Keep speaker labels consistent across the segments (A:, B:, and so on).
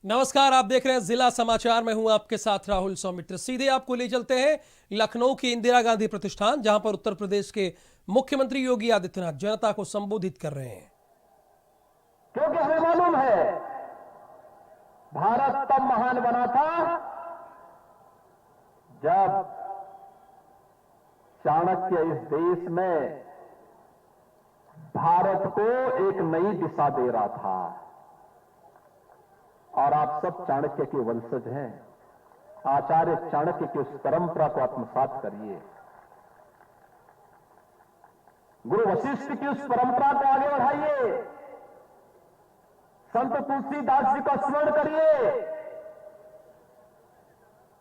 A: नमस्कार, आप देख रहे हैं जिला समाचार। मैं हूं आपके साथ राहुल सौमित्र। सीधे आपको ले चलते हैं लखनऊ की इंदिरा गांधी प्रतिष्ठान, जहां पर उत्तर प्रदेश के मुख्यमंत्री योगी आदित्यनाथ जनता को संबोधित कर रहे हैं।
B: क्योंकि हमें मालूम है भारत तब महान बना था जब चाणक्य इस देश में भारत को एक नई दिशा दे रहा था। और आप सब चाणक्य के वंशज हैं। आचार्य चाणक्य की उस परंपरा को आत्मसात करिए। गुरु वशिष्ठ की उस परंपरा को आगे बढ़ाइए। संत तुलसीदास जी का स्मरण करिए।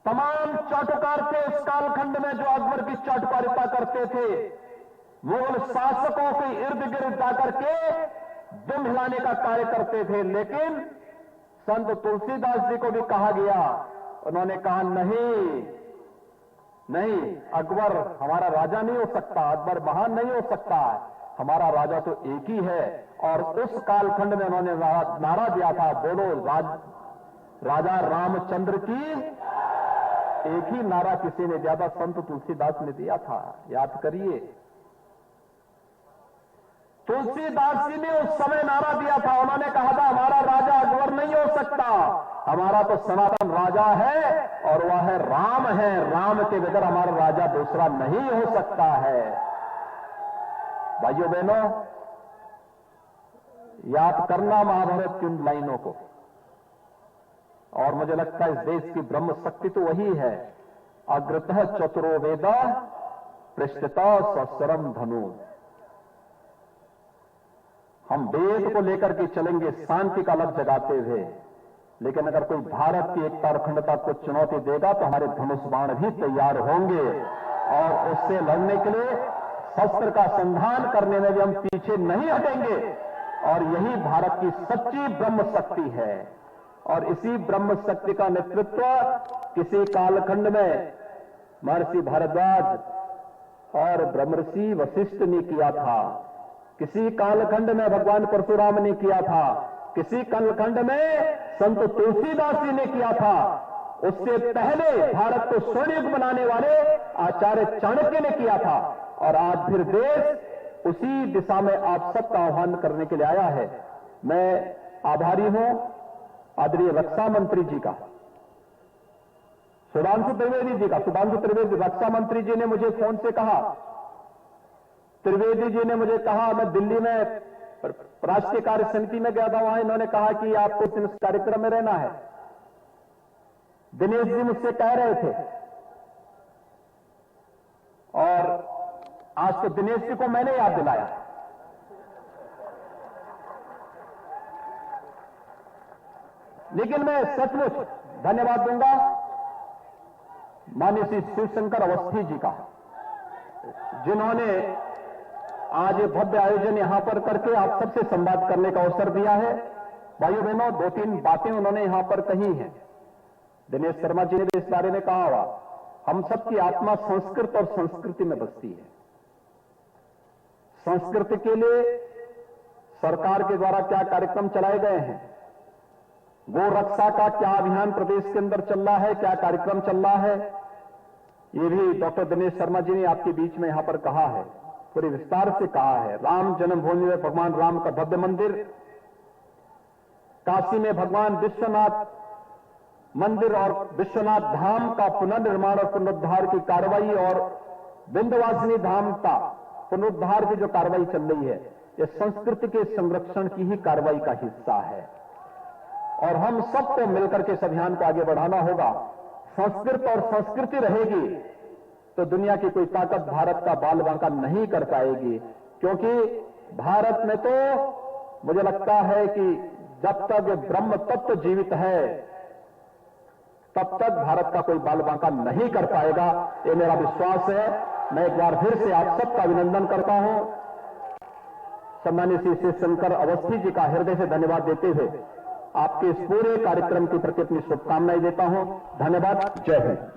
B: तमाम चाटुकार थे उस कालखंड में जो अकबर की चाटुकारिता करते थे। मुगल शासकों के इर्द गिर्द जाकर के दुम हिलाने का कार्य करते थे। लेकिन संत तुलसीदास जी को भी कहा गया, उन्होंने कहा नहीं, अकबर हमारा राजा नहीं हो सकता, अकबर महान नहीं हो सकता, हमारा राजा तो एक ही है। और उस कालखंड में उन्होंने नारा दिया था, बोलो राजा रामचंद्र की। एक ही नारा किसी ने ज्यादा संत तुलसीदास ने दिया था, याद करिए। तुलसीदास जी ने उस समय नारा दिया था, उन्होंने कहा था हमारा राजा अकबर नहीं हो सकता, हमारा तो सनातन राजा है और वह है राम है। राम के बगैर हमारा राजा दूसरा नहीं हो सकता है। भाइयों बहनों, याद करना महाभारत की उन लाइनों को। और मुझे लगता है इस देश की ब्रह्म शक्ति तो वही है, अग्रतः चतुरो वेदा पृष्ठतः सहस्रम धनु। हम वेद को लेकर के चलेंगे शांति का लक्ष्य जगाते हुए, लेकिन अगर कोई भारत की एकता और अखंडता को चुनौती देगा तो हमारे धनुष बाण भी तैयार होंगे। और उससे लड़ने के लिए शस्त्र का संधान करने में भी हम पीछे नहीं हटेंगे। और यही भारत की सच्ची ब्रह्म शक्ति है। और इसी ब्रह्म शक्ति का नेतृत्व किसी कालखंड में महर्षि भारद्वाज और ब्रह्मर्षि वशिष्ठ ने किया था, किसी कालखंड में भगवान परशुराम ने किया था, किसी कालखंड में संत तुलसीदास जी ने किया था। उससे पहले भारत को स्वर्णयुग बनाने वाले आचार्य चाणक्य ने किया था। और आज फिर देश उसी दिशा में आप सबका आह्वान करने के लिए आया है। मैं आभारी हूं आदरणीय रक्षा मंत्री जी का, सुधांशु त्रिवेदी जी का। सुधांशु त्रिवेदी रक्षा मंत्री जी ने मुझे फोन से कहा, त्रिवेदी जी ने मुझे कहा, मैं दिल्ली में राष्ट्रीय कार्य समिति में गया था, वहां इन्होंने कहा कि आपको इस कार्यक्रम में रहना है। दिनेश जी मुझसे कह रहे थे, और आज तो दिनेश जी को मैंने याद दिलाया। लेकिन मैं सचमुच धन्यवाद दूंगा माननीय श्री शिवशंकर अवस्थी जी का, जिन्होंने आज भव्य आयोजन यहां पर करके आप सबसे संवाद करने का अवसर दिया है। भाइयों बहनों, दो तीन बातें उन्होंने यहां पर कही हैं। दिनेश शर्मा जी ने भी इस बारे में कहा हुआ, हम सबकी आत्मा संस्कृत और संस्कृति में बसती है। संस्कृति के लिए सरकार के द्वारा क्या कार्यक्रम चलाए गए हैं, गो रक्षा का क्या अभियान प्रदेश के अंदर चल रहा है, क्या कार्यक्रम चल रहा है, ये भी डॉक्टर दिनेश शर्मा जी ने आपके बीच में यहां पर कहा है, पूरे विस्तार से कहा है। राम जन्मभूमि में भगवान राम का भव्य मंदिर, काशी में भगवान विश्वनाथ मंदिर और विश्वनाथ धाम का पुनर्निर्माण और पुनरुद्धार की कार्रवाई, और विंध्यवासिनी धाम का पुनरुद्धार की जो कार्रवाई चल रही है, ये संस्कृति के संरक्षण की ही कार्रवाई का हिस्सा है। और हम सबको मिलकर के इस अभियान को आगे बढ़ाना होगा। संस्कृत और संस्कृति रहेगी तो दुनिया की कोई ताकत भारत का बाल बांका नहीं कर पाएगी। क्योंकि भारत में तो मुझे लगता है कि जब तक ब्रह्म तत्व जीवित है तब तक भारत का कोई बाल बांका नहीं कर पाएगा, ये मेरा विश्वास है। मैं एक बार फिर से आप सबका अभिनंदन करता हूं। सम्मानीय श्री शिवशंकर अवस्थी जी का हृदय से धन्यवाद देते हुए आपके इस पूरे कार्यक्रम के प्रति अपनी शुभकामनाएं देता हूं। धन्यवाद। जय हिंद।